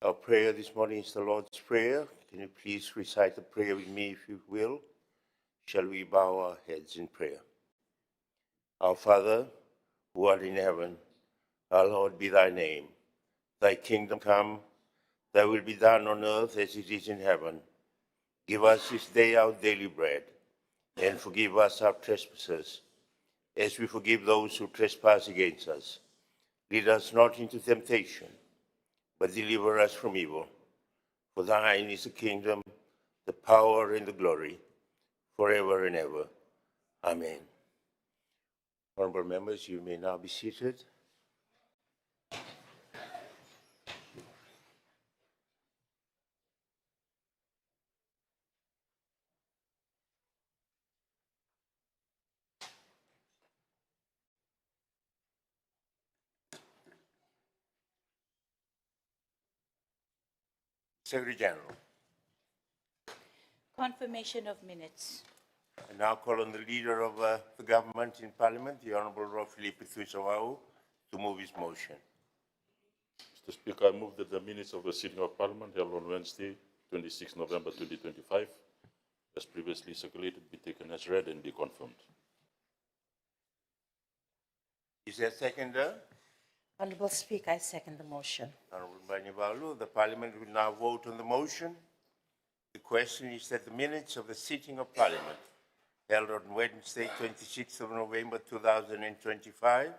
Our prayer this morning is the Lord's Prayer. Can you please recite the prayer with me if you will? Shall we bow our heads in prayer? Our Father, who art in heaven, hallowed be thy name. Thy kingdom come, thy will be done on earth as it is in heaven. Give us this day our daily bread, and forgive us our trespasses, as we forgive those who trespass against us. Lead us not into temptation, but deliver us from evil. For thine is the kingdom, the power, and the glory, forever and ever. Amen. Honorable members, you may now be seated. Secretary General. Confirmation of minutes. I now call on the Leader of the Government in Parliament, the Honorable Rob Philippe Thuisawau, to move his motion. Mr. Speaker, I move that the minutes of the sitting of Parliament held on Wednesday, 26 November 2025, as previously circulated, be taken as read and be confirmed. Is there a seconder? Honourable Speaker, I second the motion. Honorable Banivalu, the Parliament will now vote on the motion. The question is that the minutes of the sitting of Parliament held on Wednesday, 26th of November 2025,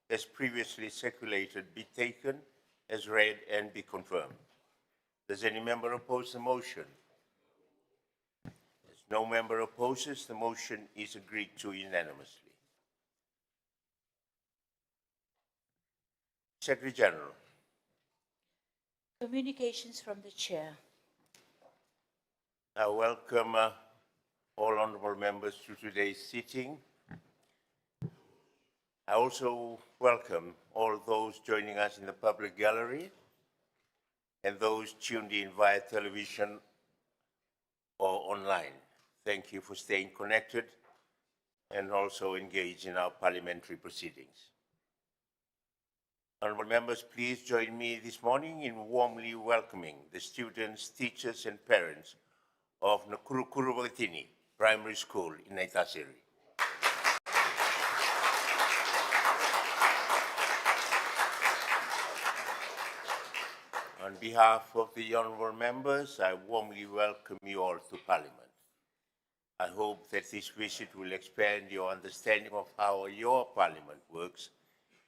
as previously circulated, be taken as read and be confirmed. Does any member oppose the motion? As no member opposes, the motion is agreed to unanimously. Secretary General. Communications from the Chair. I welcome all honourable members to today's sitting. I also welcome all those joining us in the public gallery and those tuned in via television or online. Thank you for staying connected and also engaged in our parliamentary proceedings. Honourable members, please join me this morning in warmly welcoming the students, teachers and parents of Nakurukuruvatini Primary School in Naitasiri. On behalf of the honourable members, I warmly welcome you all to Parliament. I hope that this visit will expand your understanding of how your Parliament works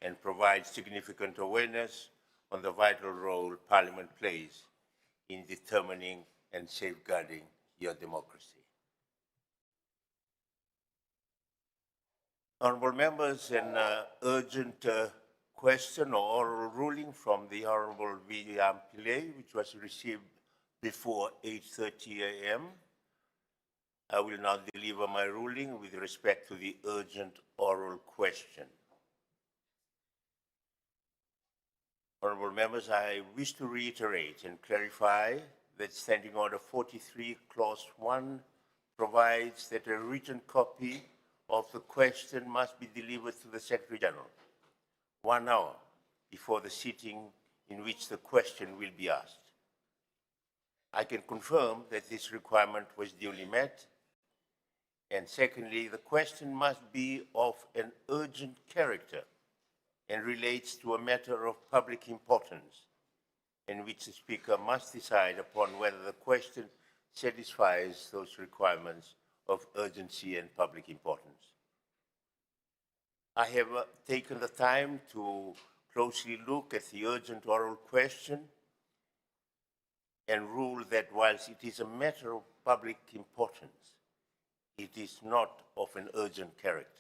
and provide significant awareness on the vital role Parliament plays in determining and safeguarding your democracy. Honourable members, an urgent question or oral ruling from the Honourable William Pillay, which was received before 8:30 a.m. I will now deliver my ruling with respect to the urgent oral question. Honourable members, I wish to reiterate and clarify that Standing Order 43, Clause 1 provides that a written copy of the question must be delivered to the Secretary General 1 hour before the sitting in which the question will be asked. I can confirm that this requirement was duly met. And secondly, the question must be of an urgent character and relates to a matter of public importance, in which the Speaker must decide upon whether the question satisfies those requirements of urgency and public importance. I have taken the time to closely look at the urgent oral question and rule that whilst it is a matter of public importance, it is not of an urgent character.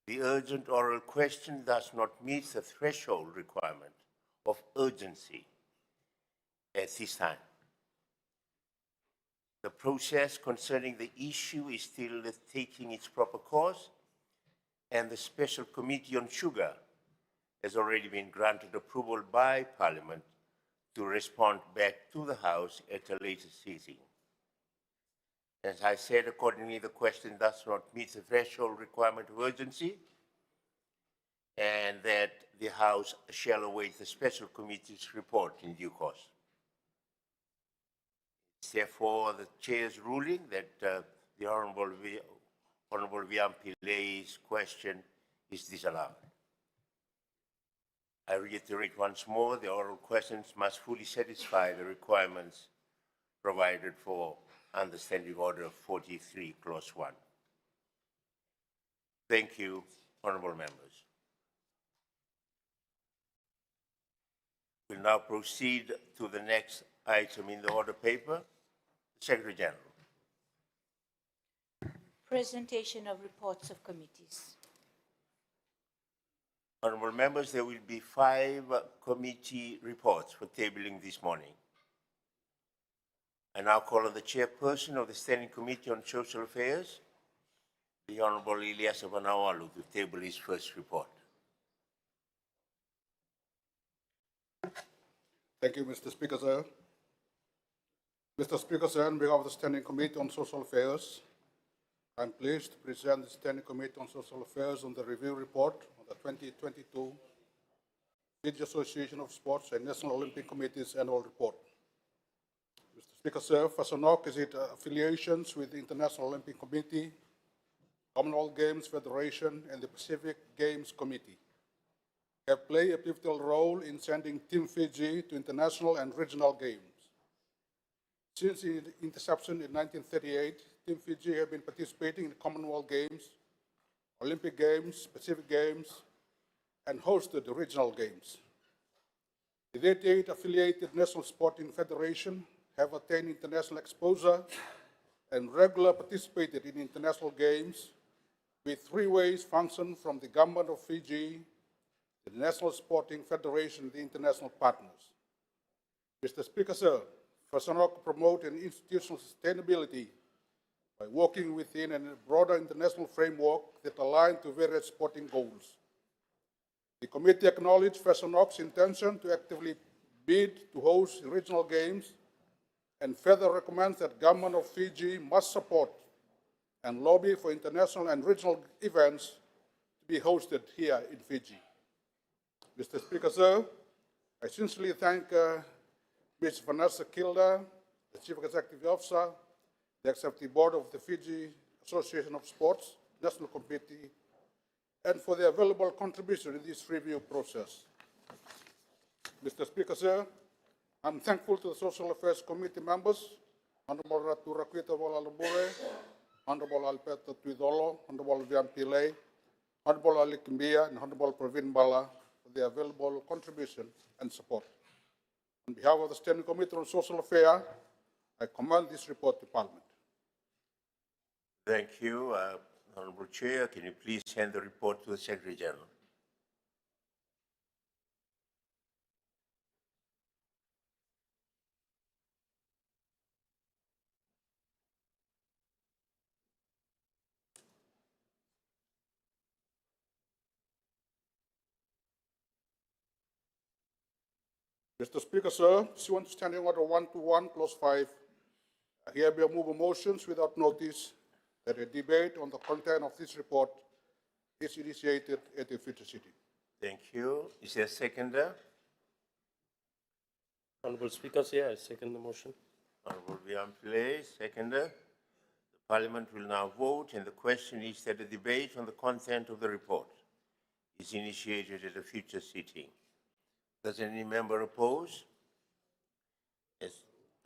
The urgent oral question does not meet the threshold requirement of urgency at this time. The process concerning the issue is still taking its proper course, and the Special Committee on Sugar has already been granted approval by Parliament to respond back to the House at a later sitting. As I said, accordingly, the question does not meet the threshold requirement of urgency, and that the House shall await the special committee's report in due course. It's therefore the chair's ruling that the Honorable Viam Pilay's question is disallowed. I reiterate once more, the oral questions must fully satisfy the requirements provided for under Standing Order 43, Clause 1. Thank you, honorable members. We'll now proceed to the next item in the order paper. Secretary General. Presentation of reports of committees. Honorable members, there will be 5 committee reports for tabling this morning. I now call on the chairperson of the Standing Committee on Social Affairs, the Honorable Elias Vanawalu, to table his first report. Thank you, Mr. Speaker, sir. Mr. Speaker, sir, on behalf of the Standing Committee on Social Affairs, I'm pleased to present the Standing Committee on Social Affairs on the review report on the 2022 Fiji Association of Sports and National Olympic Committee's annual report. Mr. Speaker, sir, FASANOC is its affiliations with the International Olympic Committee, Commonwealth Games Federation, and the Pacific Games Committee have played a pivotal role in sending Team Fiji to international and regional games. Since its inception in 1938, Team Fiji have been participating in the Commonwealth Games, Olympic Games, Pacific Games, and hosted the regional games. The 38 affiliated national sporting federations have attained international exposure and regularly participated in international games with 3 ways function from the government of Fiji, the National Sporting Federation, and the international partners. Mr. Speaker, sir, FASANOC promote an institutional sustainability by working within a broader international framework that align to various sporting goals. The committee acknowledged FASANOC's intention to actively bid to host regional games and further recommends that government of Fiji must support and lobby for international and regional events to be hosted here in Fiji. Mr. Speaker, sir, I sincerely thank Ms. Vanessa Kilda, the Chief Executive Officer, the Executive Board of the Fiji Association of Sports, National Committee, and for their valuable contribution in this review process. Mr. Speaker, sir, I'm thankful to the Social Affairs Committee members, Honorable Ratu Raquita Walalabure, Honorable Alberto Tuidolo, Honorable Viam Pillay, Honorable Ali Kimbia, and Honorable Praveen Bala for their valuable contribution and support. On behalf of the Standing Committee on Social Affairs, I commend this report to Parliament. Thank you, Honorable Chair. Can you please hand the report to the Secretary General? Mr. Speaker, sir, pursuant to Standing Order 121, Clause 5, I hereby move a motions without notice that a debate on the content of this report is initiated at a future sitting. Thank you. Is there a seconder? Honorable Speaker, I second the motion. Honorable Viam Pillay, seconder. The Parliament will now vote, and the question is that a debate on the content of the report is initiated at a future sitting. Does any member oppose? As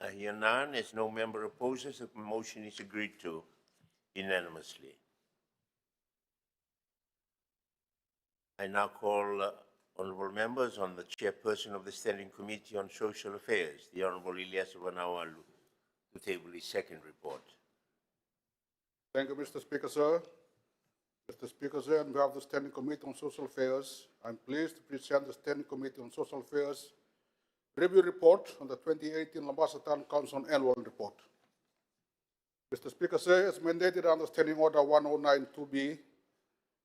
I hear none, as no member opposes, the motion is agreed to unanimously. I now call honorable members on the chairperson of the Standing Committee on Social Affairs, the Honorable Elias Vanawalu, to table his second report. Thank you, Mr. Speaker, sir. Mr. Speaker, sir, on behalf of the Standing Committee on Social Affairs, I'm pleased to present the Standing Committee on Social Affairs review report on the 2018 Lambasa Town Council annual report. Mr. Speaker, sir, as mandated under Standing Order 1092B,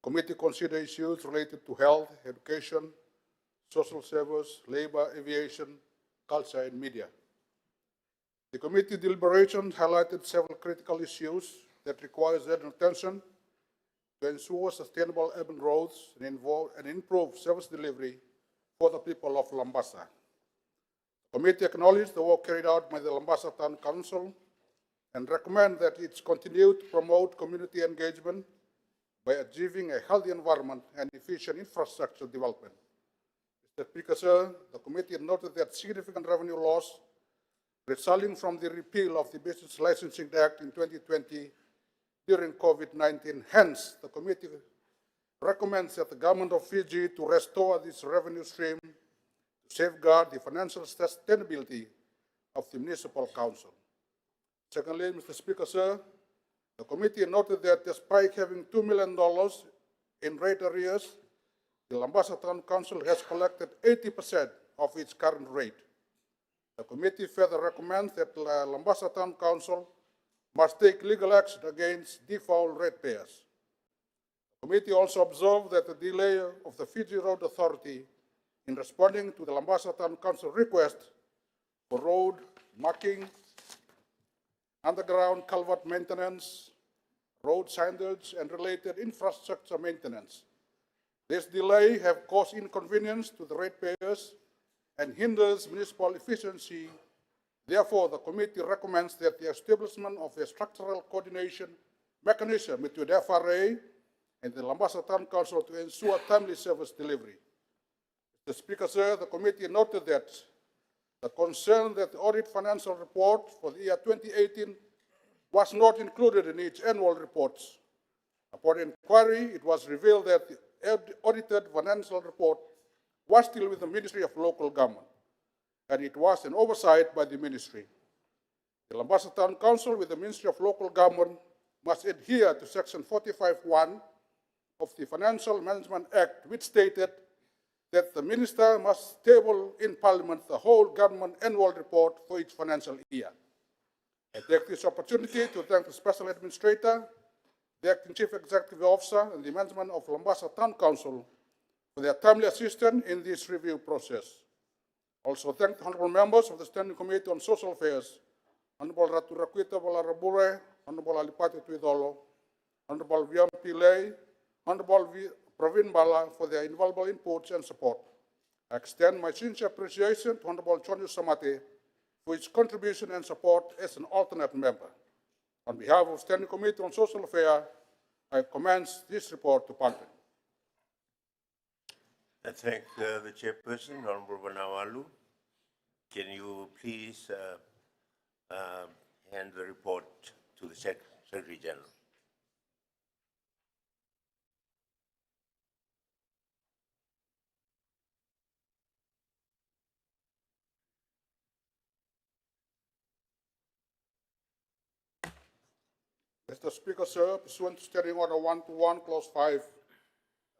committee consider issues related to health, education, social service, labor, aviation, culture, and media. The committee deliberations highlighted several critical issues that require urgent attention to ensure sustainable urban growth and improve service delivery for the people of Lambasa. The committee acknowledges the work carried out by the Lambasa Town Council and recommend that it continue to promote community engagement by achieving a healthy environment and efficient infrastructure development. Mr. Speaker, sir, the committee noted that significant revenue loss resulting from the repeal of the Business Licensing Act in 2020 during COVID-19. Hence, the committee recommends that the government of Fiji to restore this revenue stream to safeguard the financial sustainability of the municipal council. Secondly, Mr. Speaker, sir, the committee noted that despite having $2 million in rate arrears, the Lambasa Town Council has collected 80% of its current rate. The committee further recommends that the Lambasa Town Council must take legal action against default ratepayers. The committee also observed that the delay of the Fiji Road Authority in responding to the Lambasa Town Council request for road marking, underground culvert maintenance, road signage, and related infrastructure maintenance. This delay has caused inconvenience to the ratepayers and hinders municipal efficiency. Therefore, the committee recommends that the establishment of a structural coordination mechanism between the FRA and the Lambasa Town Council to ensure timely service delivery. Mr. Speaker, sir, the committee noted that the concern that the audit financial report for the year 2018 was not included in its annual reports. Upon inquiry, it was revealed that the audited financial report was still with the Ministry of Local Government, and it was an oversight by the ministry. The Lambasa Town Council with the Ministry of Local Government must adhere to Section 45(1) of the Financial Management Act, which stated that the minister must table in Parliament the whole government annual report for each financial year. I take this opportunity to thank the Special Administrator, the Acting Chief Executive Officer, and the management of Lambasa Town Council for their timely assistance in this review process. Also thank the honorable members of the Standing Committee on Social Affairs, Honorable Ratu Rakwita Balarabure, Honorable Alipati Tuidolo, Honorable Viam Pillay, Honorable Pravin Bala for their invaluable inputs and support. I extend my sincere appreciation to Honorable Chonyu Samate for his contribution and support as an alternate member. On behalf of the Standing Committee on Social Affairs, I commence this report to Parliament. I thank the chairperson, Honorable Vanawalu. Can you please hand the report to the Secretary General? Mr. Speaker, sir, pursuant to Standing Order 121, Clause 5,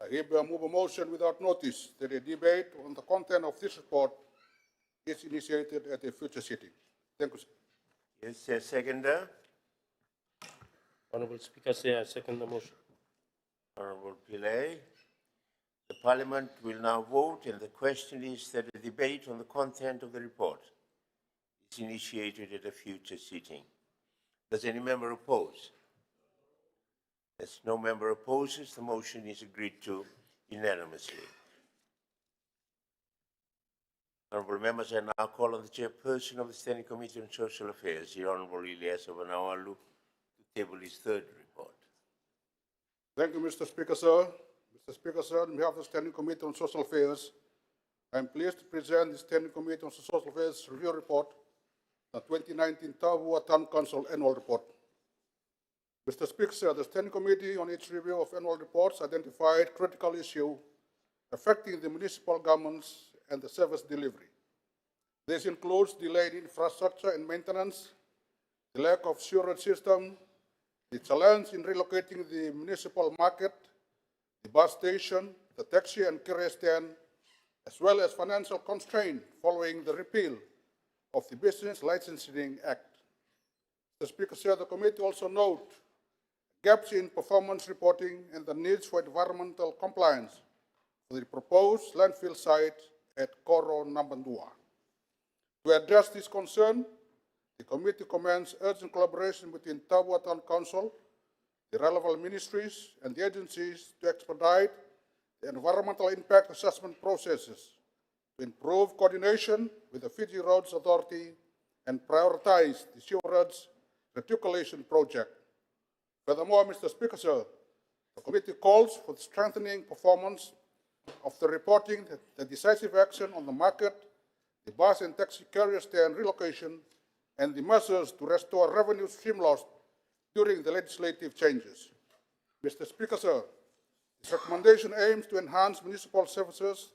I hereby move a motion without notice that a debate on the content of this report is initiated at a future sitting. Thank you, sir. Yes, seconder. Honorable Speaker, I second the motion. Honorable Pillay. The Parliament will now vote, and the question is that a debate on the content of the report is initiated at a future sitting. Does any member oppose? As no member opposes, the motion is agreed to unanimously. Honorable members, I now call on the chairperson of the Standing Committee on Social Affairs, the Honorable Ilyas Vanawalu, to table his third report. Thank you, Mr. Speaker, sir. Mr. Speaker, sir, on behalf of the Standing Committee on Social Affairs, I am pleased to present the Standing Committee on Social Affairs review report, the 2019 Tauhua Town Council Annual Report. Mr. Speaker, sir, the Standing Committee on its review of annual reports identified critical issues affecting the municipal governments and the service delivery. This includes delayed infrastructure and maintenance, the lack of sewerage system, the challenge in relocating the municipal market, the bus station, the taxi and carrier stand, as well as financial constraint following the repeal of the Business Licensing Act. The Speaker said the committee also noted gaps in performance reporting and the needs for environmental compliance for the proposed landfill site at Koro Nambandua. To address this concern, the committee commends urgent collaboration between Tauhua Town Council, the relevant ministries and the agencies to expedite the environmental impact assessment processes, to improve coordination with the Fiji Roads Authority and prioritize the sewerage reticulation project. Furthermore, Mr. Speaker, sir, the committee calls for the strengthening performance of the reporting, the decisive action on the market, the bus and taxi carrier stand relocation, and the measures to restore revenue stream lost during the legislative changes. Mr. Speaker, sir, this recommendation aims to enhance municipal services,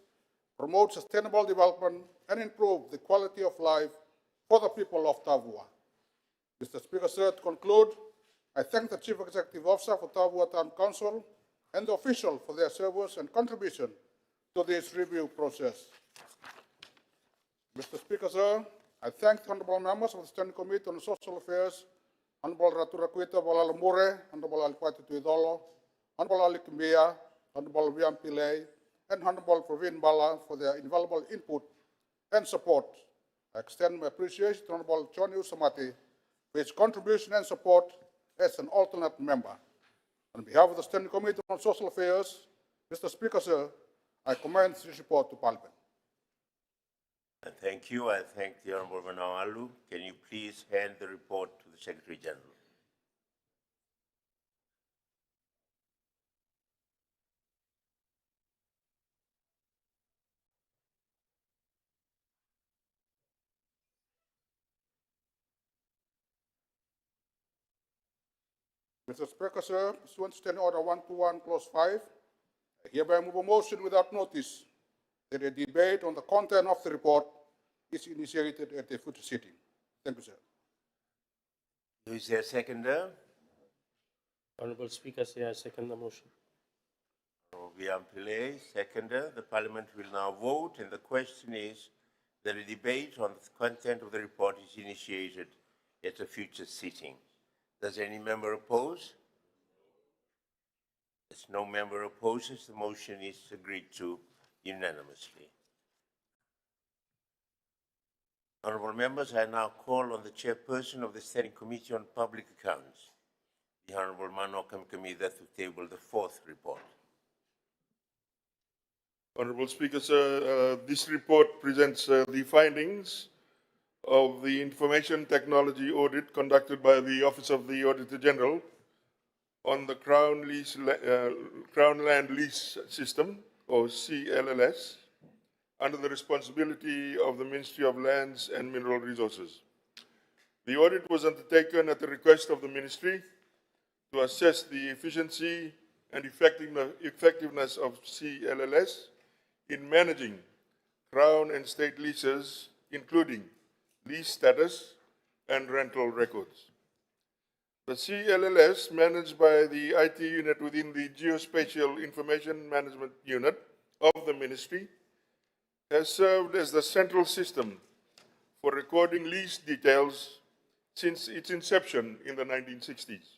promote sustainable development, and improve the quality of life for the people of Tavua. Mr. Speaker, sir, to conclude, I thank the Chief Executive Officer for Tavua Town Council and the officials for their service and contribution to this review process. Mr. Speaker, sir, I thank the honorable members of the Standing Committee on Social Affairs, Honorable Ratu Rakuita Balalamure, Honorable Alipati Tuidolo, Honorable Ali Kimbia, Honorable William Pillay, and Honorable Praveen Bala for their invaluable input and support. I extend my appreciation to Honorable John Usamati for his contribution and support as an alternate member. On behalf of the Standing Committee on Social Affairs, Mr. Speaker, sir, I commend this report to Parliament. Thank you. I thank the Honorable Manawalu. Can you please hand the report to the Secretary General? Mr. Speaker, sir, pursuant to Standing Order 121, Clause 5, I hereby move a motion without notice that a debate on the content of the report is initiated at a future sitting. Thank you, sir. Is there a seconder? Honorable Speaker, I second the motion. William Pillay, seconder. The Parliament will now vote, and the question is that a debate on the content of the report is initiated at a future sitting. Does any member oppose? As no member opposes, the motion is agreed to unanimously. Honourable members, I now call on the chairperson of the Standing Committee on Public Accounts, the Honourable Mano Kamkamida, to table the fourth report. Honourable Speaker, sir, this report presents the findings of the information technology audit conducted by the Office of the Auditor General on the Crown Land Lease System, or CLLS, under the responsibility of the Ministry of Lands and Mineral Resources. The audit was undertaken at the request of the Ministry to assess the efficiency and effectiveness of CLLS in managing Crown and state leases, including lease status and rental records. The CLLS, managed by the IT unit within the Geospatial Information Management Unit of the Ministry, has served as the central system for recording lease details since its inception in the 1960s.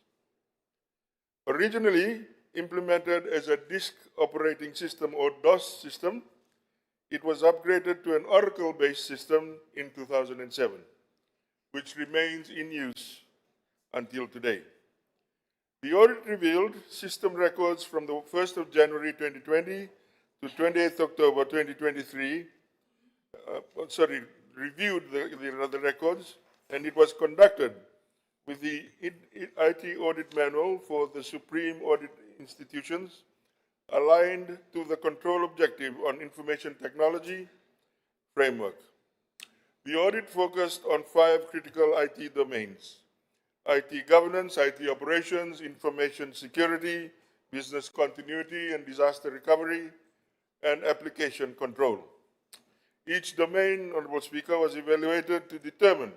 Originally implemented as a disk operating system or DOS system, it was upgraded to an Oracle-based system in 2007, which remains in use until today. The audit revealed system records from the 1st of January 2020 to 28th October 2023, reviewed the records, and it was conducted with the IT audit manual for the Supreme Audit Institutions, aligned to the control objective on information technology framework. The audit focused on 5 critical IT domains: IT governance, IT operations, information security, business continuity and disaster recovery, and application control. Each domain, Honourable Speaker, was evaluated to determine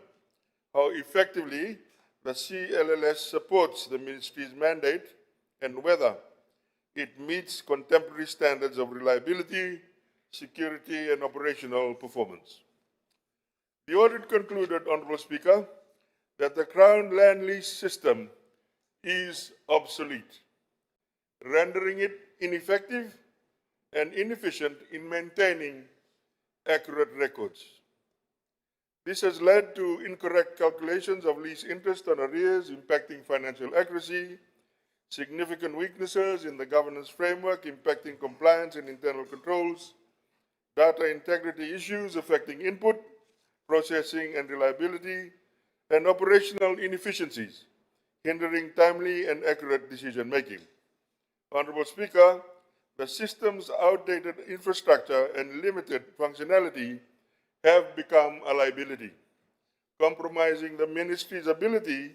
how effectively the CLLS supports the Ministry's mandate and whether it meets contemporary standards of reliability, security, and operational performance. The audit concluded, Honourable Speaker, that the Crown Land Lease System is obsolete, rendering it ineffective and inefficient in maintaining accurate records. This has led to incorrect calculations of lease interest on arrears, impacting financial accuracy, significant weaknesses in the governance framework impacting compliance and internal controls, data integrity issues affecting input, processing and reliability, and operational inefficiencies hindering timely and accurate decision-making. Honorable Speaker, the system's outdated infrastructure and limited functionality have become a liability, compromising the ministry's ability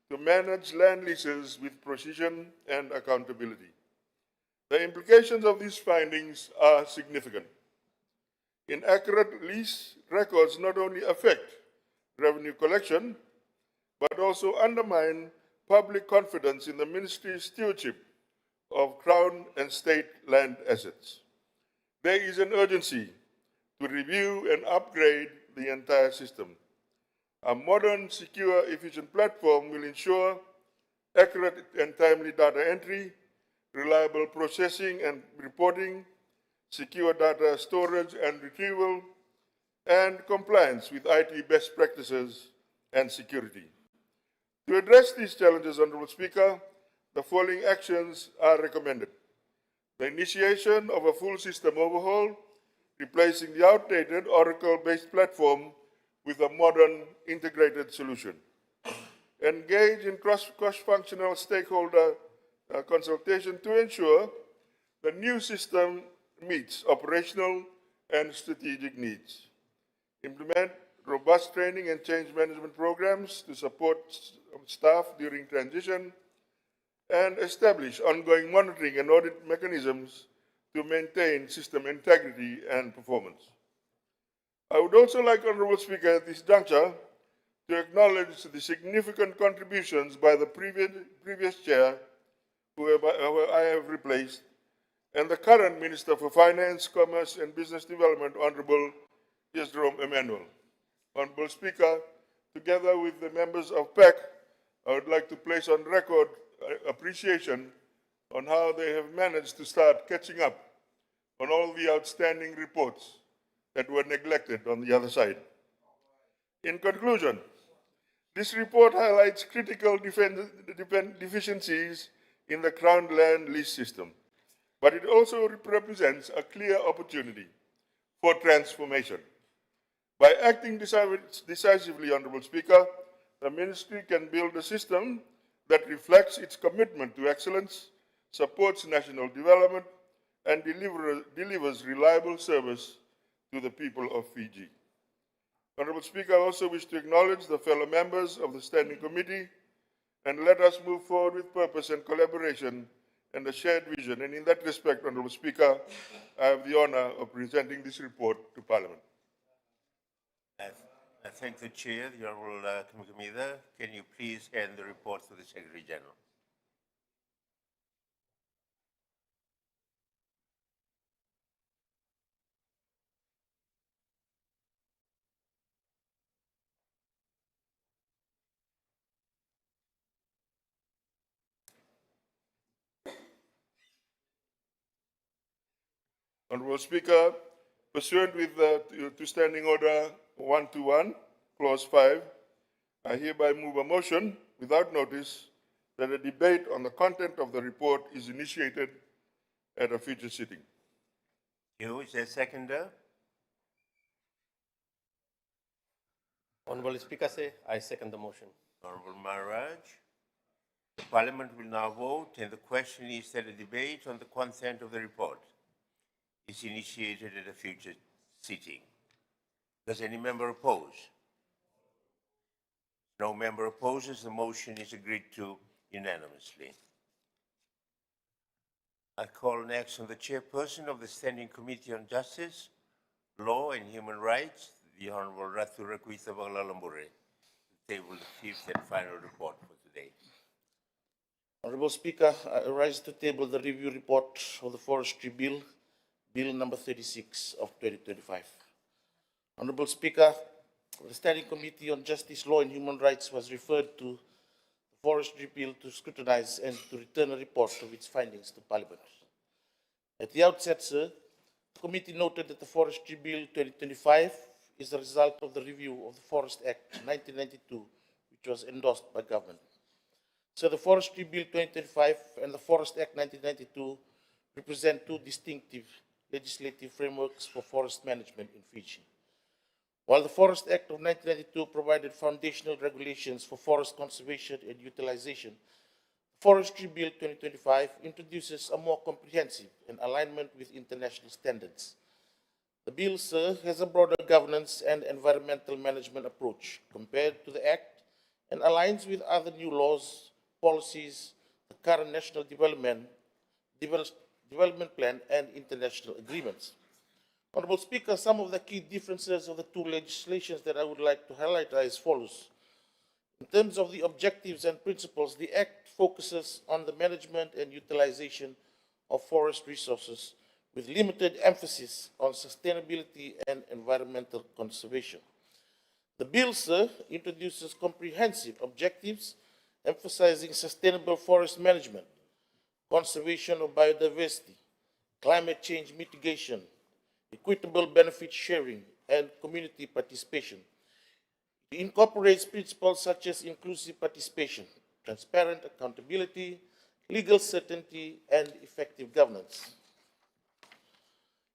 to manage land leases with precision and accountability. The implications of these findings are significant. Inaccurate lease records not only affect revenue collection, but also undermine public confidence in the ministry's stewardship of Crown and state land assets. There is an urgency to review and upgrade the entire system. A modern, secure, efficient platform will ensure accurate and timely data entry, reliable processing and reporting, secure data storage and retrieval, and compliance with IT best practices and security. To address these challenges, Honorable Speaker, the following actions are recommended. The initiation of a full system overhaul, replacing the outdated Oracle-based platform with a modern integrated solution. Engage in cross-functional stakeholder consultation to ensure the new system meets operational and strategic needs. Implement robust training and change management programs to support staff during transition, and establish ongoing monitoring and audit mechanisms to maintain system integrity and performance. I would also like, Honorable Speaker, at this juncture, to acknowledge the significant contributions by the previous chair, who I have replaced, and the current Minister for Finance, Commerce and Business Development, Honorable Yesdrom Emmanuel. Honorable Speaker, together with the members of PAC, I would like to place on record appreciation on how they have managed to start catching up on all the outstanding reports that were neglected on the other side. In conclusion, this report highlights critical deficiencies in the Crown land lease system, but it also represents a clear opportunity for transformation. By acting decisively, Honorable Speaker, the Ministry can build a system that reflects its commitment to excellence, supports national development, and delivers reliable service to the people of Fiji. Honorable Speaker, I also wish to acknowledge the fellow members of the Standing Committee and let us move forward with purpose and collaboration and a shared vision. And in that respect, Honorable Speaker, I have the honor of presenting this report to Parliament. I thank the Chair, the Honourable Kumukamida. Can you please hand the report to the Secretary General? Honorable Speaker, pursuant with to Standing Order 121, Clause 5, I hereby move a motion without notice that a debate on the content of the report is initiated at a future sitting. Is there a seconder? Honorable Speaker, I second the motion. Honourable Maharaj. The Parliament will now vote, and the question is that a debate on the content of the report is initiated at a future sitting. Does any member oppose? No member opposes. The motion is agreed to unanimously. I call next on the chairperson of the Standing Committee on Justice, Law and Human Rights, the Honourable Ratu Rakuita Bagalalambure, to table the fifth and final report for today. Honourable Speaker, I rise to table the review report of the Forestry Bill, Bill number 36 of 2025. Honourable Speaker, the Standing Committee on Justice, Law and Human Rights was referred to the Forestry Bill to scrutinize and to return a report of its findings to Parliament. At the outset, sir, the committee noted that the Forestry Bill 2025 is the result of the review of the Forest Act 1992, which was endorsed by government. So the Forestry Bill 2025 and the Forest Act 1992 represent two distinctive legislative frameworks for forest management in Fiji. While the Forest Act of 1992 provided foundational regulations for forest conservation and utilization, Forestry Bill 2025 introduces a more comprehensive and alignment with international standards. The bill, sir, has a broader governance and environmental management approach compared to the Act and aligns with other new laws, policies, the current National Development Plan and international agreements. Honorable Speaker, some of the key differences of the two legislations that I would like to highlight are as follows. In terms of the objectives and principles, the Act focuses on the management and utilization of forest resources with limited emphasis on sustainability and environmental conservation. The bill, sir, introduces comprehensive objectives emphasizing sustainable forest management, conservation of biodiversity, climate change mitigation, equitable benefit sharing, and community participation. It incorporates principles such as inclusive participation, transparent accountability, legal certainty, and effective governance.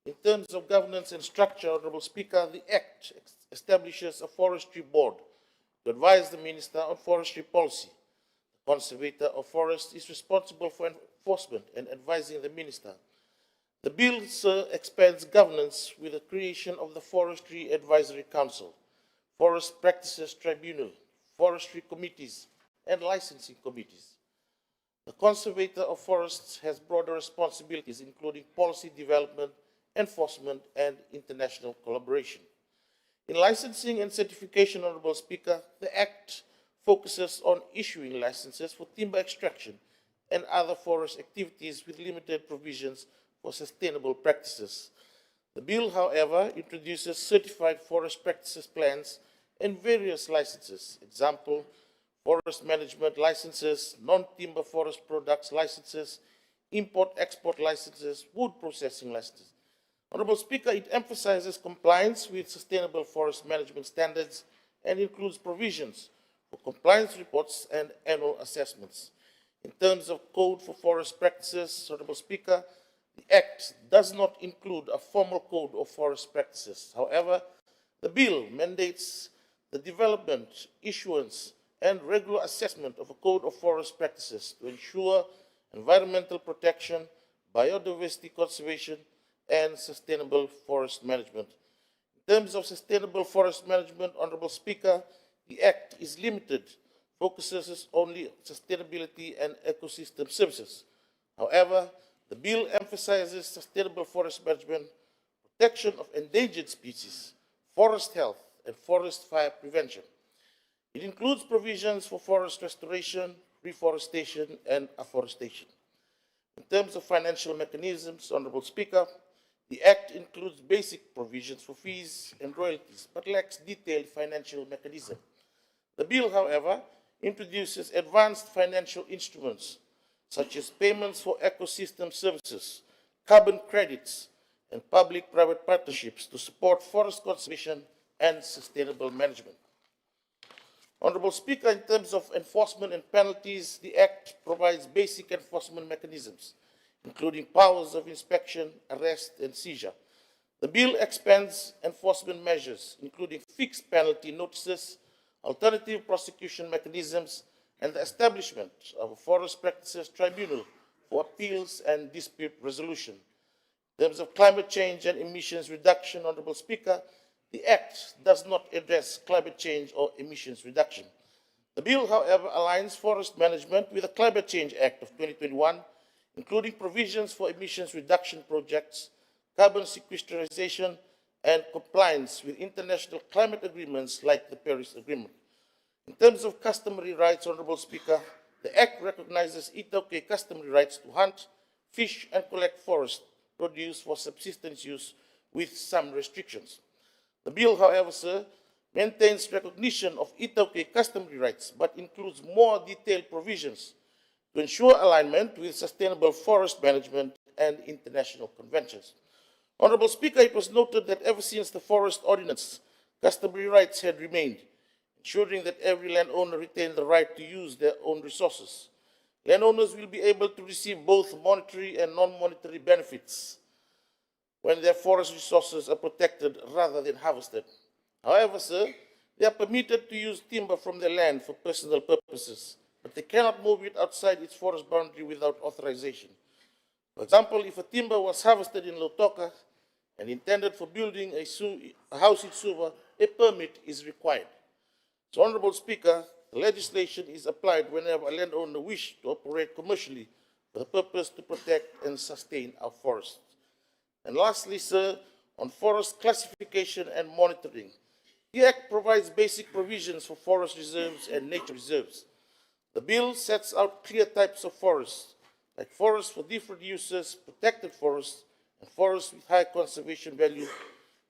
In terms of governance and structure, Honorable Speaker, the Act establishes a forestry board to advise the Minister on forestry policy. The conservator of forests is responsible for enforcement and advising the Minister. The bill, sir, expands governance with the creation of the Forestry Advisory Council, Forest Practices Tribunal, forestry committees, and licensing committees. The conservator of forests has broader responsibilities, including policy development, enforcement, and international collaboration. In licensing and certification, Honorable Speaker, the Act focuses on issuing licenses for timber extraction and other forest activities with limited provisions for sustainable practices. The bill, however, introduces certified forest practices plans and various licenses. Example, forest management licenses, non-timber forest products licenses, import-export licenses, wood processing licenses. Honorable Speaker, it emphasizes compliance with sustainable forest management standards and includes provisions for compliance reports and annual assessments. In terms of code for forest practices, Honorable Speaker, the Act does not include a formal code of forest practices. However, the bill mandates the development, issuance, and regular assessment of a code of forest practices to ensure environmental protection, biodiversity conservation, and sustainable forest management. In terms of sustainable forest management, Honorable Speaker, the Act is limited, focuses only on sustainability and ecosystem services. However, the bill emphasizes sustainable forest management, protection of endangered species, forest health, and forest fire prevention. It includes provisions for forest restoration, reforestation, and afforestation. In terms of financial mechanisms, Honorable Speaker, the Act includes basic provisions for fees and royalties, but lacks detailed financial mechanism. The bill, however, introduces advanced financial instruments, such as payments for ecosystem services, carbon credits, and public-private partnerships to support forest conservation and sustainable management. Honorable Speaker, in terms of enforcement and penalties, the Act provides basic enforcement mechanisms, including powers of inspection, arrest, and seizure. The bill expands enforcement measures, including fixed penalty notices, alternative prosecution mechanisms, and the establishment of a Forest Practices Tribunal for appeals and dispute resolution. In terms of climate change and emissions reduction, Honorable Speaker, the Act does not address climate change or emissions reduction. The bill, however, aligns forest management with the Climate Change Act of 2021, including provisions for emissions reduction projects, carbon sequestration, and compliance with international climate agreements like the Paris Agreement. In terms of customary rights, Honorable Speaker, the Act recognizes Itaukei customary rights to hunt, fish, and collect forest produce for subsistence use with some restrictions. The bill, however, sir, maintains recognition of Itaukei customary rights, but includes more detailed provisions to ensure alignment with sustainable forest management and international conventions. Honorable Speaker, it was noted that ever since the Forest Ordinance, customary rights had remained. ensuring that every landowner retains the right to use their own resources. Landowners will be able to receive both monetary and non-monetary benefits when their forest resources are protected rather than harvested. However, sir, they are permitted to use timber from their land for personal purposes, but they cannot move it outside its forest boundary without authorization. For example, if a timber was harvested in Lautoka and intended for building a house in Suva, a permit is required. So, Honorable Speaker, the legislation is applied whenever a landowner wishes to operate commercially for the purpose to protect and sustain our forests. And lastly, sir, on forest classification and monitoring, the Act provides basic provisions for forest reserves and nature reserves. The bill sets out clear types of forests, like forests for different uses, protected forests, and forests with high conservation value,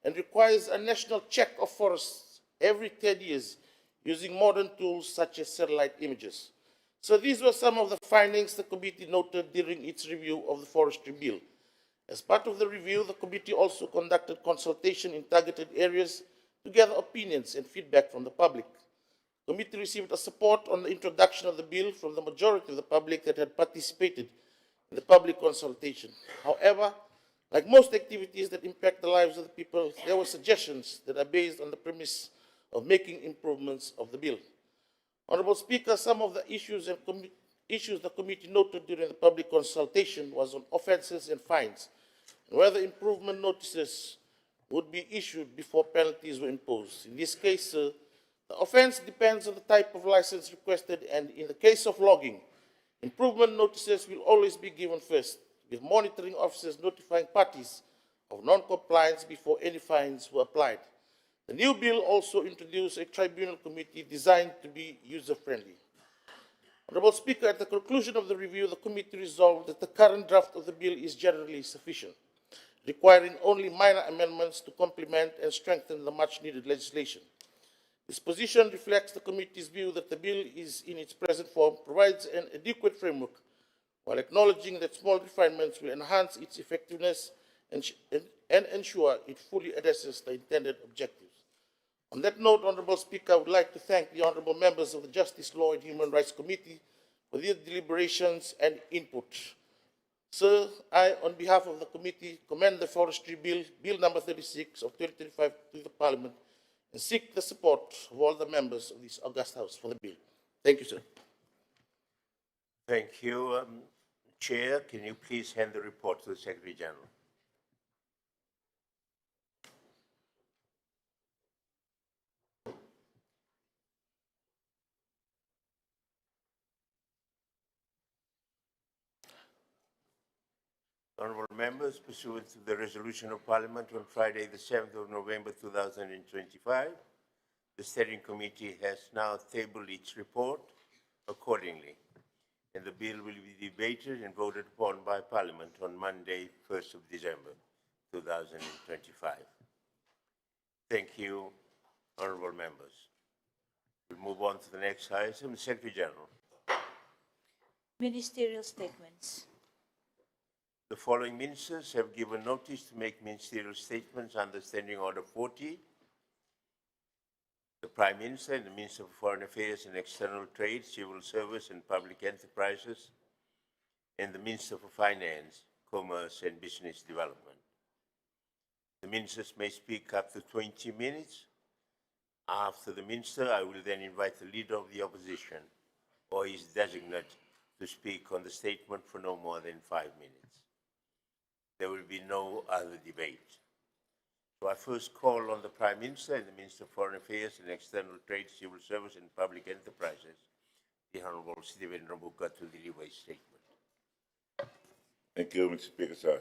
and requires a national check of forests every 10 years using modern tools such as satellite images. So these were some of the findings the committee noted during its review of the forestry bill. As part of the review, the committee also conducted consultation in targeted areas to gather opinions and feedback from the public. The committee received a support on the introduction of the bill from the majority of the public that had participated in the public consultation. However, like most activities that impact the lives of the people, there were suggestions that are based on the premise of making improvements of the bill. Honorable Speaker, some of the issues the committee noted during the public consultation was on offences and fines, and whether improvement notices would be issued before penalties were imposed. In this case, the offence depends on the type of license requested, and in the case of logging, improvement notices will always be given first, with monitoring officers notifying parties of non-compliance before any fines were applied. The new bill also introduced a tribunal committee designed to be user-friendly. Honorable Speaker, at the conclusion of the review, the committee resolved that the current draft of the bill is generally sufficient, requiring only minor amendments to complement and strengthen the much-needed legislation. This position reflects the committee's view that the bill is in its present form, provides an adequate framework, while acknowledging that small refinements will enhance its effectiveness and ensure it fully addresses the intended objectives. On that note, Honorable Speaker, I would like to thank the honorable members of the Justice, Law and Human Rights Committee for their deliberations and input. Sir, I, on behalf of the committee, commend the Forestry Bill, Bill number 36 of 2025 to the Parliament and seek the support of all the members of this august House for the bill. Thank you, sir. Thank you. Chair, can you please hand the report to the Secretary General? Honourable members, pursuant to the resolution of Parliament on Friday, the 7th of November 2025, the Standing Committee has now tabled its report accordingly, and the bill will be debated and voted upon by Parliament on Monday, 1st of December 2025. Thank you, honourable members. We'll move on to the next item. Secretary General. Ministerial statements. The following ministers have given notice to make ministerial statements under Standing Order 40. The Prime Minister and the Minister for Foreign Affairs and External Trade, Civil Service and Public Enterprises, and the Minister for Finance, Commerce and Business Development. The ministers may speak up to 20 minutes. After the minister, I will then invite the Leader of the Opposition or his designate to speak on the statement for no more than 5 minutes. There will be no other debate. So I first call on the Prime Minister and the Minister of Foreign Affairs and External Trade, Civil Service and Public Enterprises, the Honourable Stephen Rabuka, to deliver his statement. Thank you, Mr. Speaker, sir.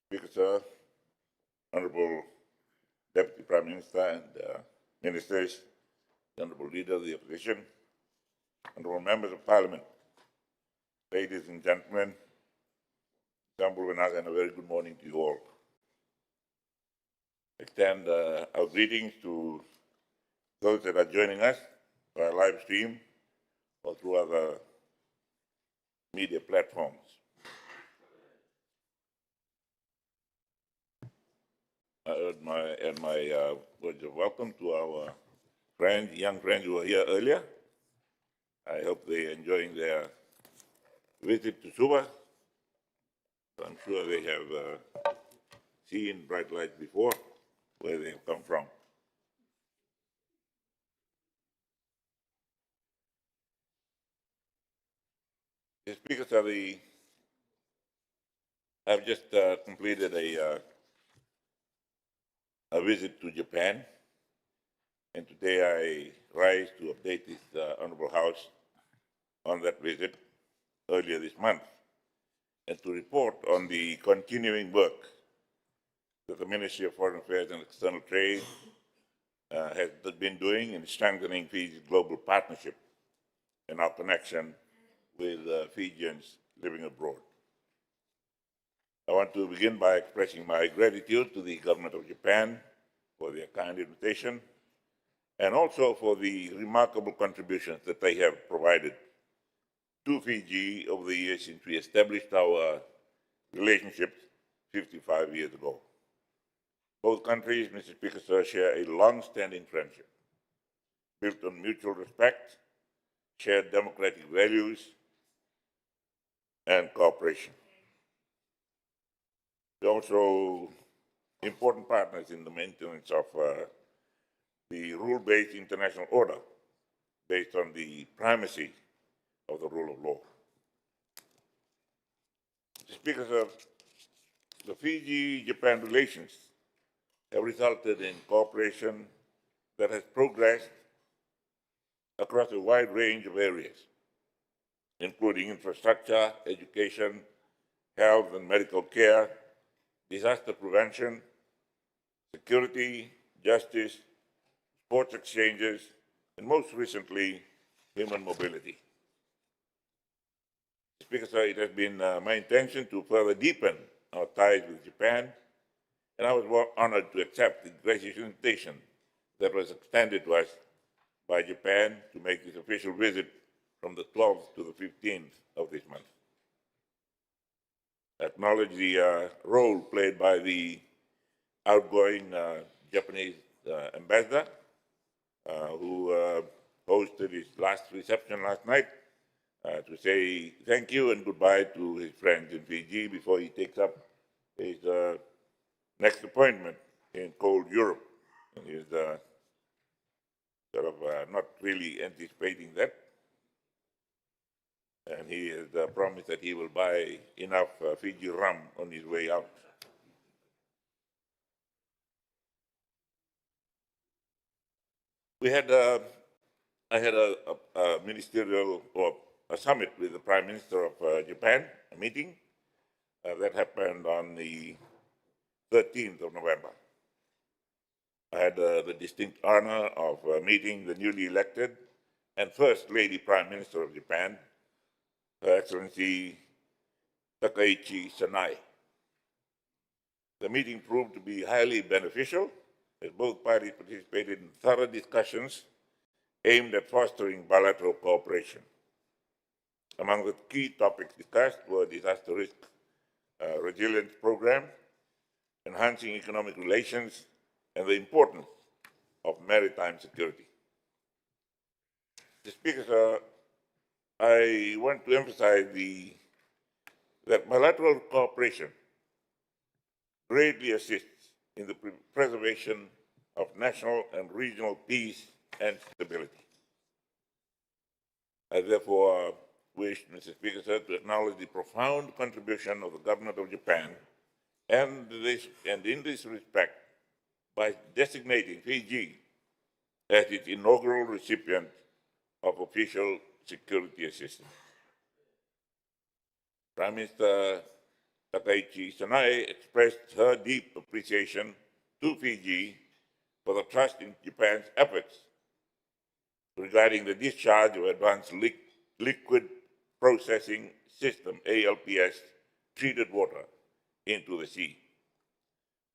Speaker, sir, Honourable Deputy Prime Minister and Ministers, the Honourable Leader of the Opposition, Honourable Members of Parliament, ladies and gentlemen, Jambul Venaga, and a very good morning to you all. I extend our greetings to those that are joining us via live stream or through other media platforms. my words of welcome to our young friends who were here earlier. I hope they're enjoying their visit to Suva. I'm sure they have seen bright lights before where they have come from. The speakers of the I've just completed a visit to Japan, and today I rise to update this Honorable House on that visit earlier this month, and to report on the continuing work that the Ministry of Foreign Affairs and External Trade has been doing in strengthening Fiji's global partnership and our connection with Fijians living abroad. I want to begin by expressing my gratitude to the government of Japan for their kind invitation and also for the remarkable contributions that they have provided to Fiji over the years since we established our relationships 55 years ago. Both countries, Mr. Speaker, sir, share a long-standing friendship built on mutual respect, shared democratic values, and cooperation. We're also important partners in the maintenance of the rule-based international order based on the primacy of the rule of law. Speakers of the Fiji-Japan relations have resulted in cooperation that has progressed across a wide range of areas, including infrastructure, education, health and medical care, disaster prevention, security, justice, sports exchanges, and most recently, human mobility. Speaker, sir, it has been my intention to further deepen our ties with Japan, and I was honored to accept the gracious invitation that was extended to us by Japan to make this official visit from the 12th to the 15th of this month. Acknowledge the role played by the outgoing Japanese ambassador who hosted his last reception last night to say thank you and goodbye to his friends in Fiji before he takes up his next appointment in cold Europe. And he's sort of not really anticipating that. And he has promised that he will buy enough Fiji rum on his way out. We had, I had a ministerial or a summit with the Prime Minister of Japan, a meeting that happened on the 13th of November. I had the distinct honor of meeting the newly elected and First Lady Prime Minister of Japan, Her Excellency Takaichi Sanai. The meeting proved to be highly beneficial as both parties participated in thorough discussions aimed at fostering bilateral cooperation. Among the key topics discussed were disaster risk resilience program, enhancing economic relations, and the importance of maritime security. The speakers, I want to emphasize that bilateral cooperation greatly assists in the preservation of national and regional peace and stability. I therefore wish, Mr. Speaker, sir, to acknowledge the profound contribution of the government of Japan and in this respect by designating Fiji as its inaugural recipient of official security assistance. Prime Minister Takaichi Sanai expressed her deep appreciation to Fiji for the trust in Japan's efforts regarding the discharge of Advanced Liquid Processing System, ALPS, treated water into the sea.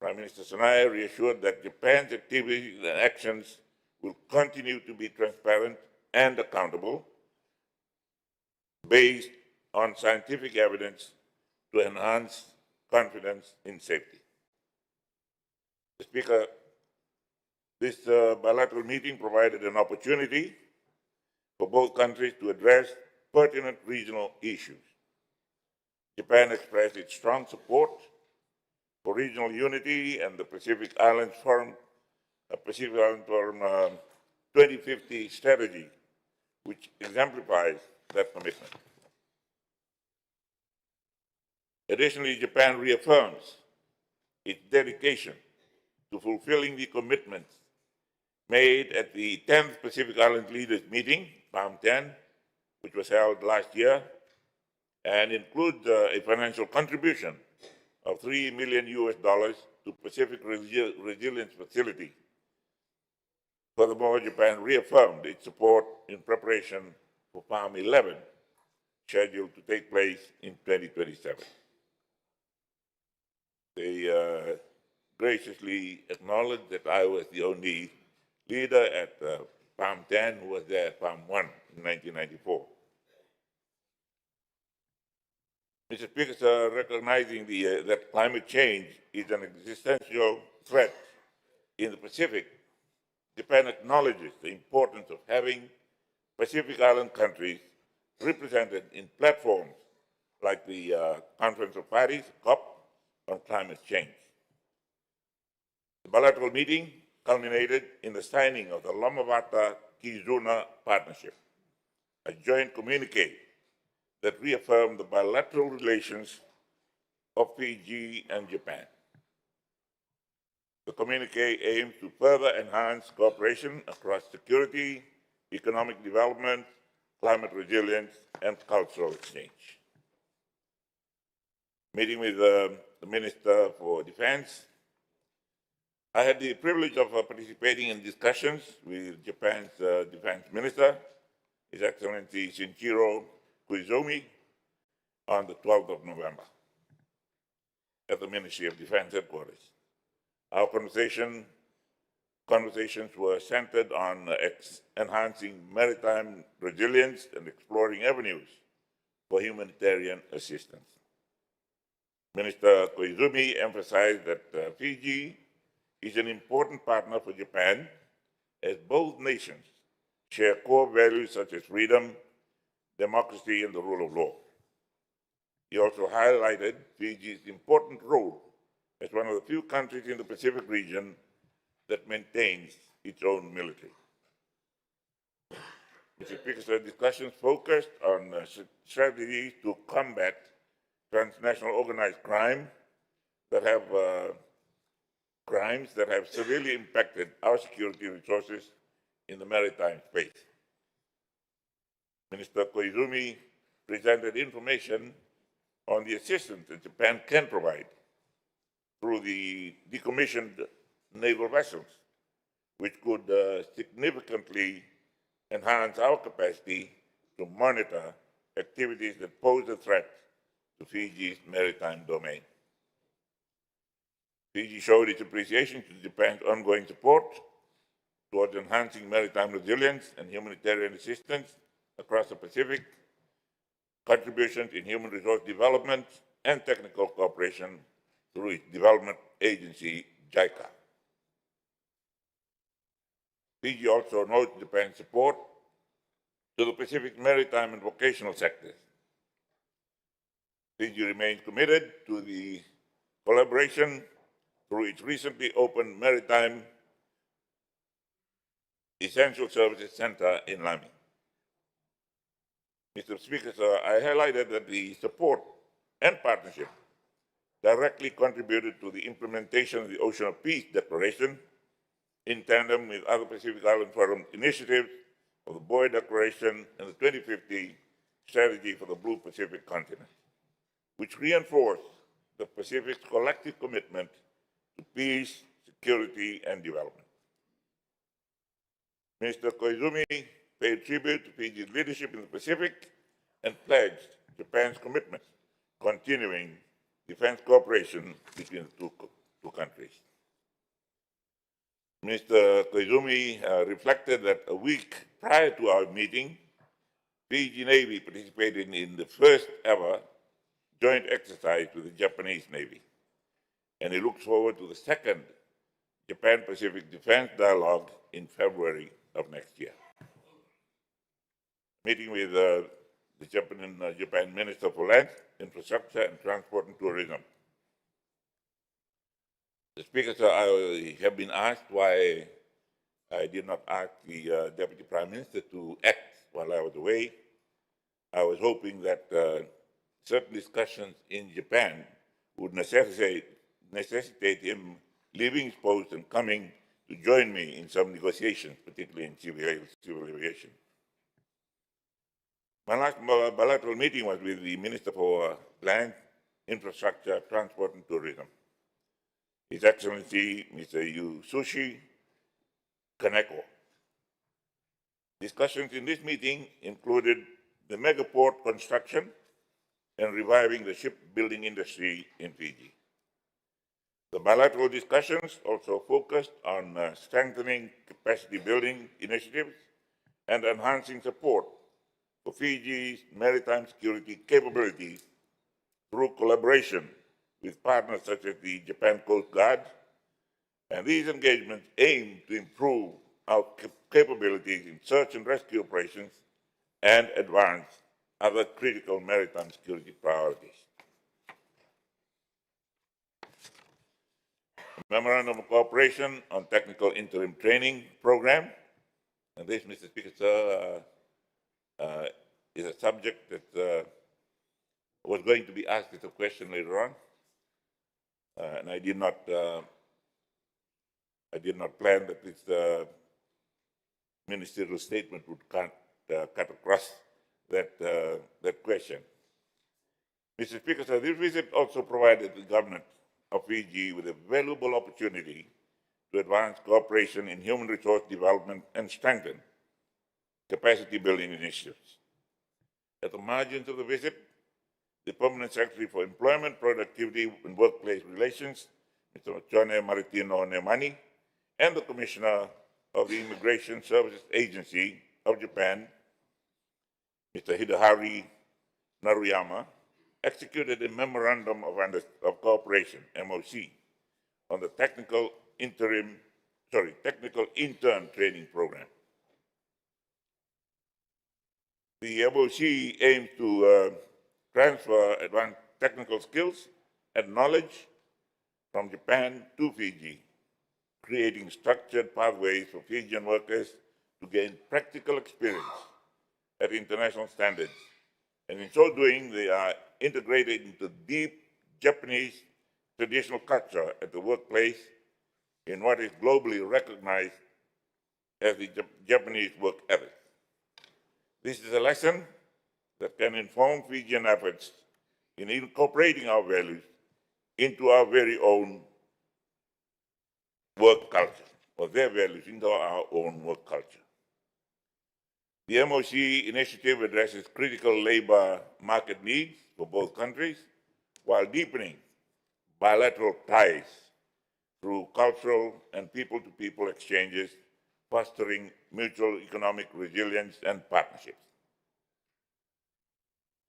Prime Minister Sanai reassured that Japan's activities and actions will continue to be transparent and accountable, based on scientific evidence to enhance confidence in safety. Mr. Speaker, this bilateral meeting provided an opportunity for both countries to address pertinent regional issues. Japan expressed its strong support for regional unity and the Pacific Islands Forum 2050 strategy, which exemplifies that commitment. Additionally, Japan reaffirms its dedication to fulfilling the commitments made at the 10th Pacific Island Leaders Meeting, PALM 10, which was held last year, and include a financial contribution of $3 million to Pacific Resilience Facility. Furthermore, Japan reaffirmed its support in preparation for PALM 11, scheduled to take place in 2027. They graciously acknowledged that I was the only leader at PALM 10 who was there at PALM 1 in 1994. Mr. Speaker, sir, recognizing that climate change is an existential threat in the Pacific, Japan acknowledges the importance of having Pacific Island countries represented in platforms like the Conference of Parties, COP, on climate change. The bilateral meeting culminated in the signing of the Lamavata-Kizuna Partnership, a joint communique that reaffirmed the bilateral relations of Fiji and Japan. The communique aims to further enhance cooperation across security, economic development, climate resilience, and cultural exchange. Meeting with the Minister for Defense, I had the privilege of participating in discussions with Japan's Defense Minister, His Excellency Shinichiro Koizumi, on the 12th of November at the Ministry of Defense headquarters. Our conversations were centered on enhancing maritime resilience and exploring avenues for humanitarian assistance. Minister Koizumi emphasized that Fiji is an important partner for Japan, as both nations share core values such as freedom, democracy, and the rule of law. He also highlighted Fiji's important role as one of the few countries in the Pacific region that maintains its own military. Mr. Speaker, discussions focused on strategies to combat transnational organized crime that have crimes that have severely impacted our security resources in the maritime space. Minister Koizumi presented information on the assistance that Japan can provide through the decommissioned naval vessels, which could significantly enhance our capacity to monitor activities that pose a threat to Fiji's maritime domain. Fiji showed its appreciation to Japan's ongoing support towards enhancing maritime resilience and humanitarian assistance across the Pacific, contributions in human resource development and technical cooperation through its development agency, JICA. Fiji also notes Japan's support to the Pacific maritime and vocational sectors. Fiji remains committed to the collaboration through its recently opened Maritime Essential Services Center in Lamy. Mr. Speaker, sir, I highlighted that the support and partnership directly contributed to the implementation of the Ocean of Peace Declaration in tandem with other Pacific Island Forum initiatives of the Boe Declaration and the 2050 Strategy for the Blue Pacific Continent, which reinforce the Pacific's collective commitment to peace, security, and development. Minister Koizumi paid tribute to Fiji's leadership in the Pacific and pledged Japan's commitment to continuing defense cooperation between the two countries. Minister Koizumi reflected that a week prior to our meeting, Fiji Navy participated in the first ever joint exercise with the Japanese Navy, and he looks forward to the second Japan-Pacific Defense Dialogue in February of next year. Meeting with the Japan Minister for Land, Infrastructure and Transport and Tourism. The Speaker, sir, I have been asked why I did not ask the Deputy Prime Minister to act while I was away. I was hoping that certain discussions in Japan would necessitate him leaving his post and coming to join me in some negotiations, particularly in civil aviation. My last bilateral meeting was with the Minister for Land, Infrastructure, Transport and Tourism, His Excellency Mr. Yasushi Kaneko. Discussions in this meeting included the megaport construction and reviving the shipbuilding industry in Fiji. The bilateral discussions also focused on strengthening capacity building initiatives and enhancing support for Fiji's maritime security capabilities through collaboration with partners such as the Japan Coast Guard, and these engagements aim to improve our capabilities in search and rescue operations and advance other critical maritime security priorities. A memorandum of cooperation on technical interim training program, and this, Mr. Speaker, sir, is a subject that was going to be asked as a question later on, and I did not plan that this ministerial statement would cut across that question. Mr. Speaker, sir, this visit also provided the government of Fiji with a valuable opportunity to advance cooperation in human resource development and strengthen capacity building initiatives. At the margins of the visit, the Permanent Secretary for Employment, Productivity and Workplace Relations, Mr. Chone Maritino Nemani, and the Commissioner of the Immigration Services Agency of Japan, Mr. Hidehari Naruyama, executed a memorandum of cooperation, MOC, on the technical intern training program. The MOC aims to transfer advanced technical skills and knowledge from Japan to Fiji, creating structured pathways for Fijian workers to gain practical experience at international standards. And in so doing, they are integrated into deep Japanese traditional culture at the workplace in what is globally recognized as the Japanese work ethic. This is a lesson that can inform Fijian efforts in incorporating our values into our very own work culture, or their values into our own work culture. The MOC initiative addresses critical labor market needs for both countries while deepening bilateral ties through cultural and people-to-people exchanges, fostering mutual economic resilience and partnerships.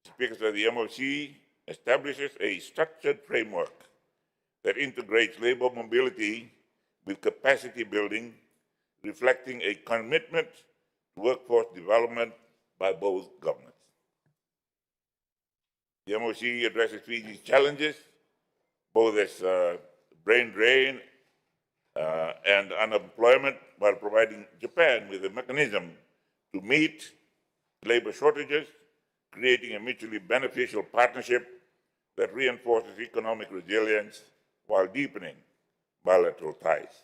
Speaker, so the MOC establishes a structured framework that integrates labor mobility with capacity building, reflecting a commitment to workforce development by both governments. The MOC addresses Fiji's challenges, both as brain drain and unemployment, while providing Japan with a mechanism to meet labor shortages, creating a mutually beneficial partnership that reinforces economic resilience while deepening bilateral ties.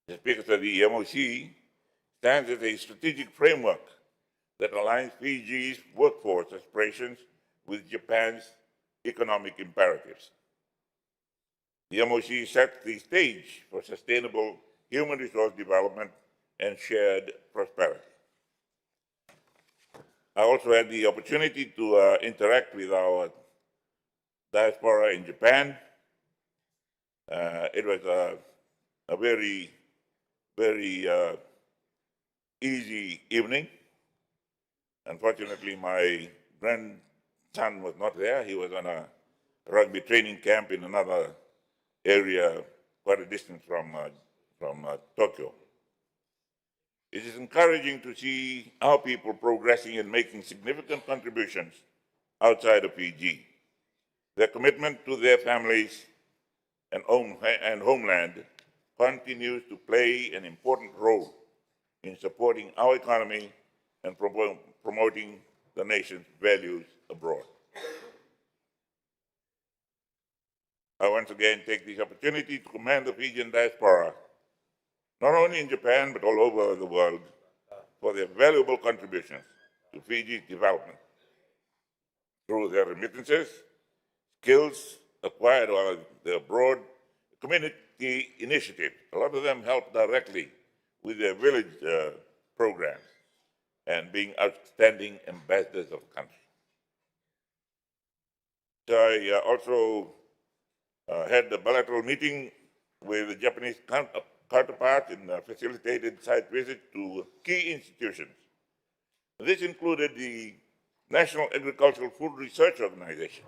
The Speaker said the MOC stands as a strategic framework that aligns Fiji's workforce aspirations with Japan's economic imperatives. The MOC sets the stage for sustainable human resource development and shared prosperity. I also had the opportunity to interact with our diaspora in Japan. It was a very, very easy evening. Unfortunately, my grandson was not there. He was on a rugby training camp in another area quite a distance from Tokyo. It is encouraging to see our people progressing and making significant contributions outside of Fiji. Their commitment to their families and homeland continues to play an important role in supporting our economy and promoting the nation's values abroad. I once again take this opportunity to commend the Fijian diaspora, not only in Japan but all over the world, for their valuable contributions to Fiji's development through their remittances, skills acquired while they're abroad, community initiatives. A lot of them help directly with their village programs and being outstanding ambassadors of the country. So I also had a bilateral meeting with the Japanese counterpart and facilitated site visits to key institutions. This included the National Agricultural Food Research Organization.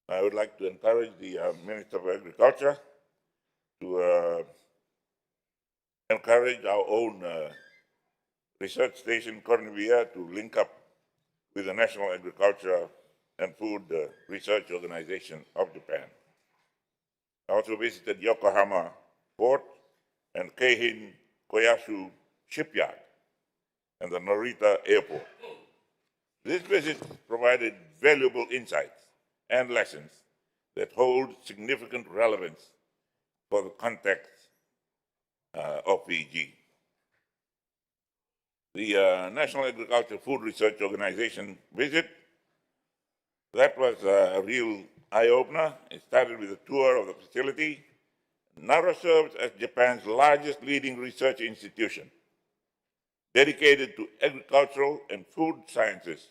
I would like to encourage the Minister of Agriculture to encourage our own research station, Cornevia, to link up with the National Agriculture and Food Research Organization of Japan. I also visited Yokohama Port and Keihin Koyasu Shipyard and the Narita Airport. This visit provided valuable insights and lessons that hold significant relevance for the context of Fiji. The National Agricultural Food Research Organization visit, that was a real eye-opener. It started with a tour of the facility. NARA serves as Japan's largest leading research institution, dedicated to agricultural and food sciences,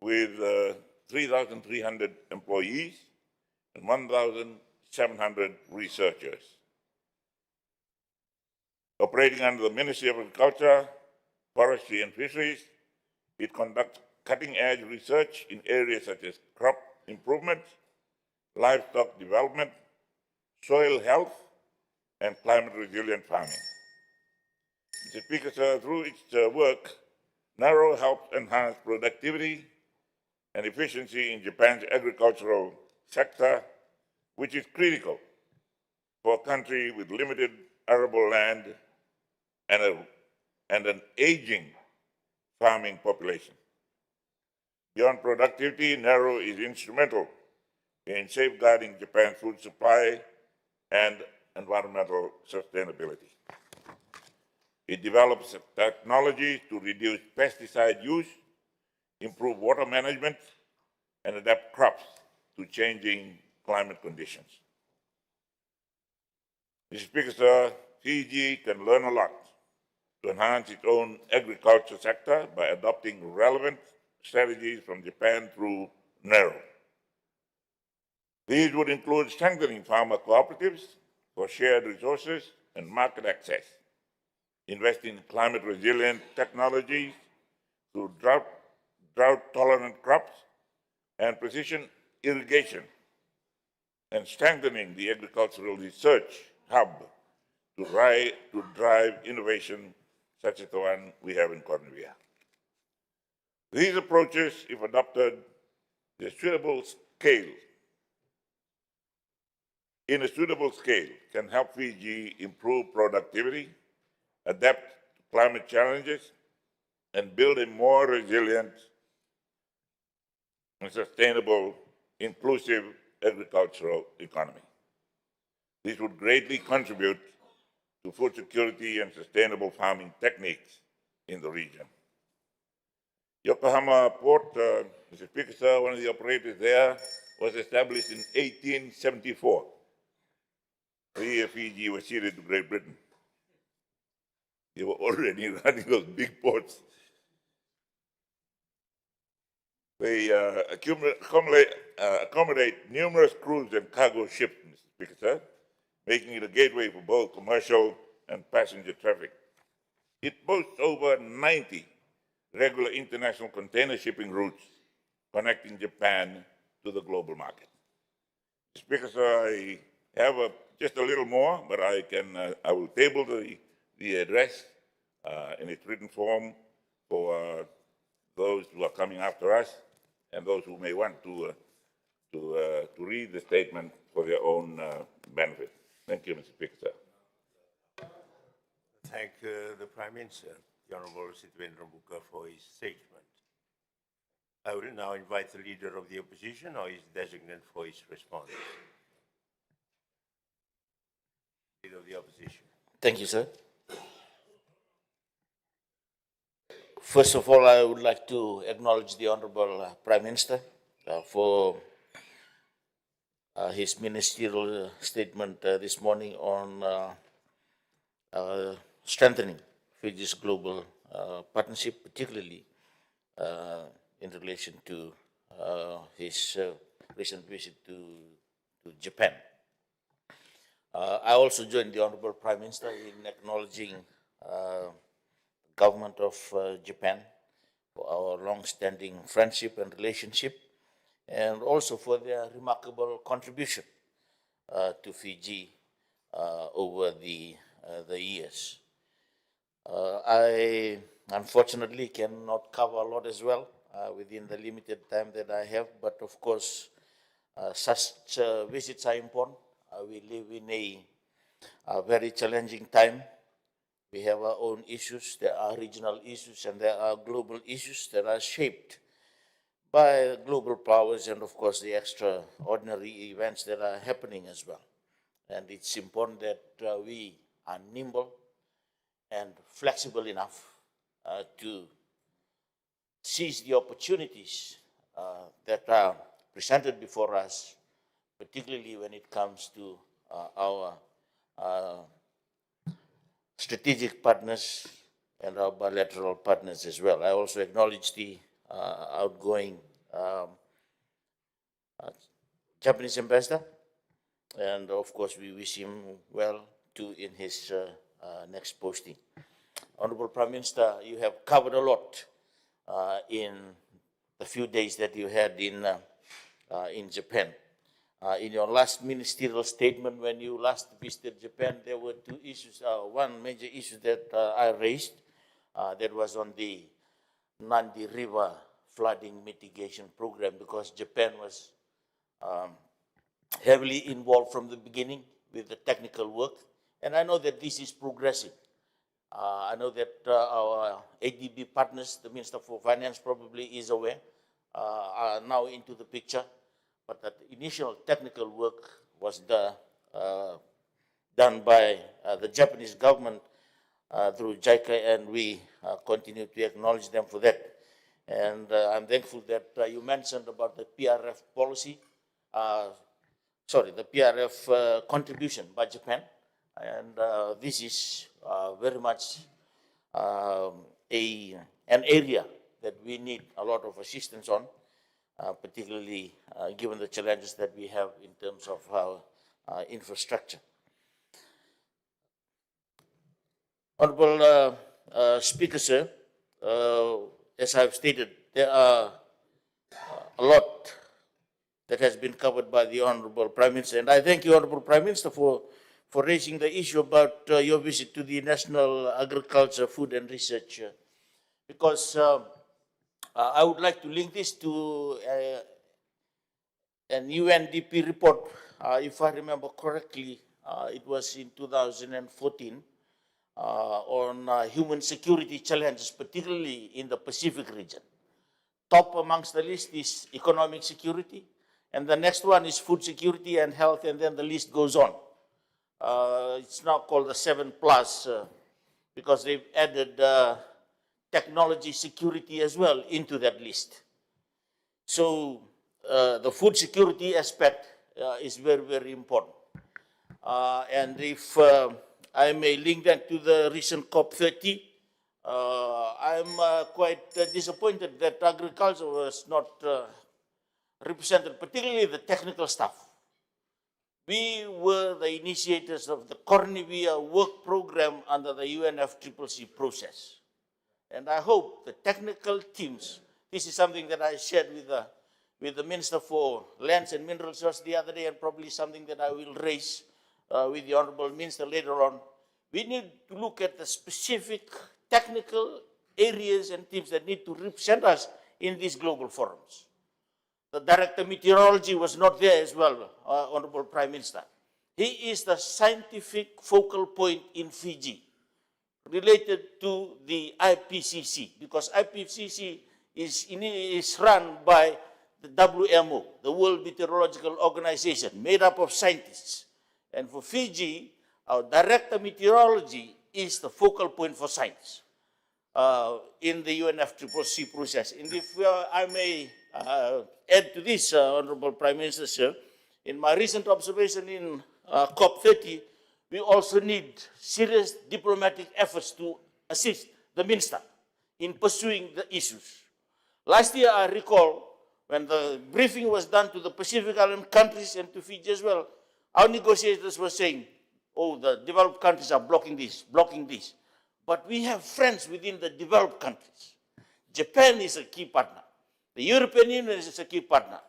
with 3,300 employees and 1,700 researchers. Operating under the Ministry of Agriculture, Forestry and Fisheries, it conducts cutting-edge research in areas such as crop improvement, livestock development, soil health, and climate-resilient farming. Mr. Speaker, sir, through its work, NARO helps enhance productivity and efficiency in Japan's agricultural sector, which is critical for a country with limited arable land and an aging farming population. Beyond productivity, NARO is instrumental in safeguarding Japan's food supply and environmental sustainability. It develops technology to reduce pesticide use, improve water management, and adapt crops to changing climate conditions. Mr. Speaker, sir, Fiji can learn a lot to enhance its own agriculture sector by adopting relevant strategies from Japan through NARO. These would include strengthening farmer cooperatives for shared resources and market access, investing in climate-resilient technologies through drought-tolerant crops and precision irrigation, and strengthening the agricultural research hub to drive innovation such as the one we have in Cornevia. These approaches, if adopted in a suitable scale, can help Fiji improve productivity, adapt to climate challenges, and build a more resilient and sustainable, inclusive agricultural economy. This would greatly contribute to food security and sustainable farming techniques in the region. Yokohama Port, Mr. Speaker, sir, one of the operators there, was established in 1874. The year Fiji was ceded to Great Britain. They were already running those big ports. They accommodate numerous cruise and cargo ships, Mr. Speaker, sir, making it a gateway for both commercial and passenger traffic. It boasts over 90 regular international container shipping routes connecting Japan to the global market. Speaker, sir, I have just a little more, but I will table the address in its written form for those who are coming after us and those who may want to read the statement for their own benefit. Thank you, Mr. Speaker, sir. Thank the Prime Minister, the Honorable Sitvendra Mukha, for his statement. I will now invite the Leader of the Opposition or his designate for his response. Leader of the Opposition. Thank you, sir. First of all, I would like to acknowledge the Honorable Prime Minister for his ministerial statement this morning on strengthening Fiji's global partnership, particularly in relation to his recent visit to Japan. I also join the Honorable Prime Minister in acknowledging the government of Japan for our long-standing friendship and relationship, and also for their remarkable contribution to Fiji over the years. I unfortunately cannot cover a lot as well within the limited time that I have, but of course, such visits are important. We live in a very challenging time. We have our own issues. There are regional issues and there are global issues that are shaped by global powers and, of course, the extraordinary events that are happening as well. And it's important that we are nimble and flexible enough to seize the opportunities that are presented before us, particularly when it comes to our strategic partners and our bilateral partners as well. I also acknowledge the outgoing Japanese ambassador, and of course we wish him well too in his next posting. Honorable Prime Minister, you have covered a lot in the few days that you had in Japan. In your last ministerial statement, when you last visited Japan, there were two issues. One major issue that I raised, that was on the Nandi River flooding mitigation program, because Japan was heavily involved from the beginning with the technical work. And I know that this is progressing. I know that our ADB partners, the Minister for Finance probably is aware, are now into the picture. But that initial technical work was done by the Japanese government through JICA, and we continue to acknowledge them for that. And I'm thankful that you mentioned about the PRF policy, the PRF contribution by Japan. And this is very much an area that we need a lot of assistance on. Particularly given the challenges that we have in terms of our infrastructure. Honorable Speaker, sir, as I've stated, there are a lot that has been covered by the Honorable Prime Minister, and I thank you, Honorable Prime Minister, for raising the issue about your visit to the National Agriculture, Food and Research, because I would like to link this to an UNDP report. If I remember correctly, it was in 2014 on human security challenges, particularly in the Pacific region. Top amongst the list is economic security, and the next one is food security and health, and then the list goes on. It's now called the 7+, because they've added technology security as well into that list. So the food security aspect is very, very important. And if I may link that to the recent COP30, I'm quite disappointed that agriculture was not represented, particularly the technical staff. We were the initiators of the Cornivia work program under the UNFCCC process. And I hope the technical teams, this is something that I shared with with the Minister for Lands and Minerals just the other day, and probably something that I will raise with the Honorable Minister later on. We need to look at the specific technical areas and teams that need to represent us in these global forums. The Director of Meteorology was not there as well, Honorable Prime Minister. He is the scientific focal point in Fiji related to the IPCC, because IPCC is run by the WMO, the World Meteorological Organization, made up of scientists. And for Fiji, our Director of Meteorology is the focal point for science in the UNFCCC process. And if I may add to this, Honorable Prime Minister, sir, in my recent observation in COP30, we also need serious diplomatic efforts to assist the Minister in pursuing the issues. Last year, I recall, when the briefing was done to the Pacific Island countries and to Fiji as well, our negotiators were saying, oh, the developed countries are blocking this, blocking this. But we have friends within the developed countries. Japan is a key partner. The European Union is a key partner.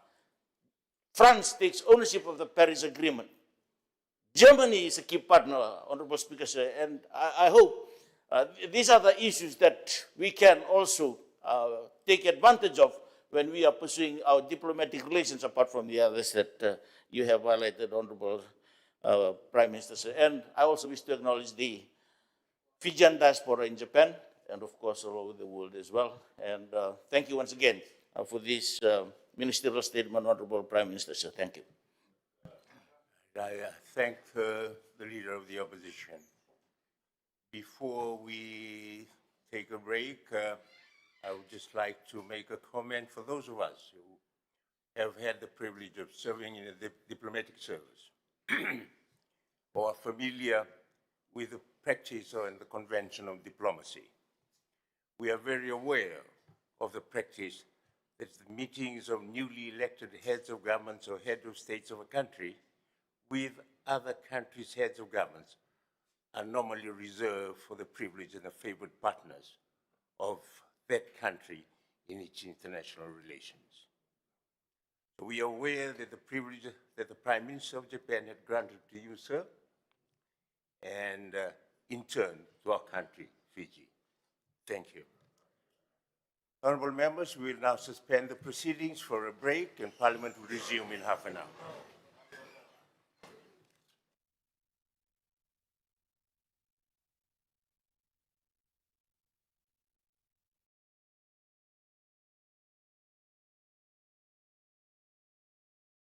France takes ownership of the Paris Agreement. Germany is a key partner, Honorable Speaker, sir, and I hope these are the issues that we can also take advantage of when we are pursuing our diplomatic relations, apart from the others that you have highlighted, Honorable Prime Minister, sir. And I also wish to acknowledge the Fijian diaspora in Japan, and of course all over the world as well. And thank you once again for this ministerial statement, Honorable Prime Minister, sir. Thank you. I thank the Leader of the Opposition. Before we take a break, I would just like to make a comment for those of us who have had the privilege of serving in the diplomatic service or are familiar with the practice and the convention of diplomacy. We are very aware of the practice that the meetings of newly elected heads of governments or heads of states of a country with other countries' heads of governments are normally reserved for the privileged and the favored partners of that country in its international relations. So we are aware that the privilege that the Prime Minister of Japan had granted to you, sir, and in turn to our country, Fiji. Thank you. Honourable members, we will now suspend the proceedings for a break, and Parliament will resume in half an hour.